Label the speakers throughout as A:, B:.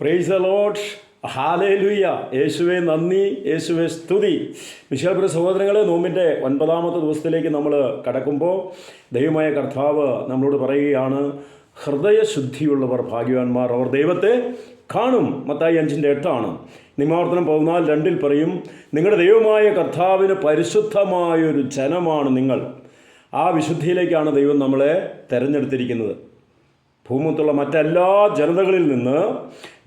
A: Praise the Lord. Hallelujah. യേശുവേ നന്ദി, യേശുവേ സ്തുതി. വിശ്വാസ സഹോദരങ്ങളെ, നോമ്പിൻ്റെ 9ാമത്തെ ദിവസത്തിലേക്ക് നമ്മൾ കടക്കുമ്പോൾ ദൈവമായ കർത്താവ് നമ്മളോട് പറയുകയാണ്, ഹൃദയശുദ്ധിയുള്ളവർ ഭാഗ്യവാന്മാർ, അവർ ദൈവത്തെ കാണും. മത്തായി 5:8. നിയമാവർത്തനം 14:2 പറയും, നിങ്ങളുടെ ദൈവമായ കർത്താവിന് പരിശുദ്ധമായൊരു ജനമാണ് നിങ്ങൾ. ആ വിശുദ്ധിയിലേക്കാണ് ദൈവം നമ്മളെ തിരഞ്ഞെടുത്തിരിക്കുന്നത്. ഭൂമുഖത്തുള്ള മറ്റെല്ലാ ജനതകളിൽ നിന്ന്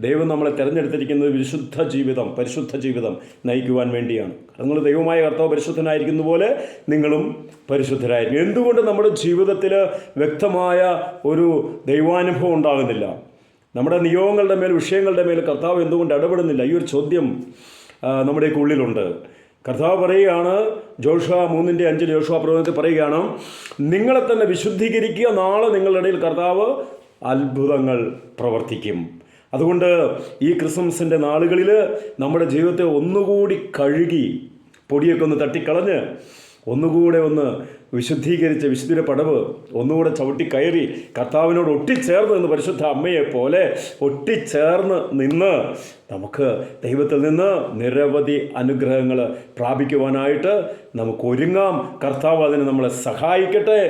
A: ദൈവം നമ്മളെ തിരഞ്ഞെടുത്തിരിക്കുന്നത് വിശുദ്ധ ജീവിതം, പരിശുദ്ധ ജീവിതം നയിക്കുവാൻ വേണ്ടിയാണ്. നിങ്ങൾ ദൈവമായ കർത്താവ് പരിശുദ്ധനായിരിക്കുന്ന പോലെ നിങ്ങളും പരിശുദ്ധരായിരിക്കും. എന്തുകൊണ്ട് നമ്മുടെ ജീവിതത്തിൽ വ്യക്തമായ ഒരു ദൈവാനുഭവം ഉണ്ടാകുന്നില്ല? നമ്മുടെ നിയോഗങ്ങളുടെ മേൽ, വിഷയങ്ങളുടെ മേൽ കർത്താവ് എന്തുകൊണ്ട് ഇടപെടുന്നില്ല? ഈ ഒരു ചോദ്യം നമ്മുടെയൊക്കെ ഉള്ളിലുണ്ട്. കർത്താവ് പറയുകയാണ്, ജോഷുവ 3:5 ജോഷുവ പ്രവചനത്തിൽ പറയുകയാണ്, നിങ്ങളെ തന്നെ വിശുദ്ധീകരിക്കുക, നാളെ നിങ്ങളുടെ ഇടയിൽ കർത്താവ് അത്ഭുതങ്ങൾ പ്രവർത്തിക്കും. അതുകൊണ്ട് ഈ ക്രിസ്മസിൻ്റെ നാളുകളിൽ നമ്മുടെ ജീവിതത്തെ ഒന്നുകൂടി കഴുകി, പൊടിയൊക്കെ ഒന്ന് തട്ടിക്കളഞ്ഞ്, ഒന്നുകൂടെ ഒന്ന് വിശുദ്ധീകരിച്ച്, വിശുദ്ധിയുടെ പടവ് ഒന്നുകൂടെ ചവിട്ടിക്കയറി കർത്താവിനോട് ഒട്ടിച്ചേർന്ന് നിന്ന്, പരിശുദ്ധ അമ്മയെ പോലെ ഒട്ടിച്ചേർന്ന് നിന്ന് നമുക്ക് ദൈവത്തിൽ നിന്ന് നിരവധി അനുഗ്രഹങ്ങൾ പ്രാപിക്കുവാനായിട്ട് നമുക്ക് ഒരുങ്ങാം. കർത്താവ് അതിന് നമ്മളെ സഹായിക്കട്ടെ.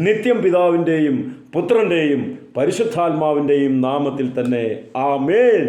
A: നിത്യം പിതാവിൻ്റെയും പുത്രൻ്റെയും പരിശുദ്ധാത്മാവിൻ്റെയും നാമത്തിൽ തന്നെ ആമേൻ.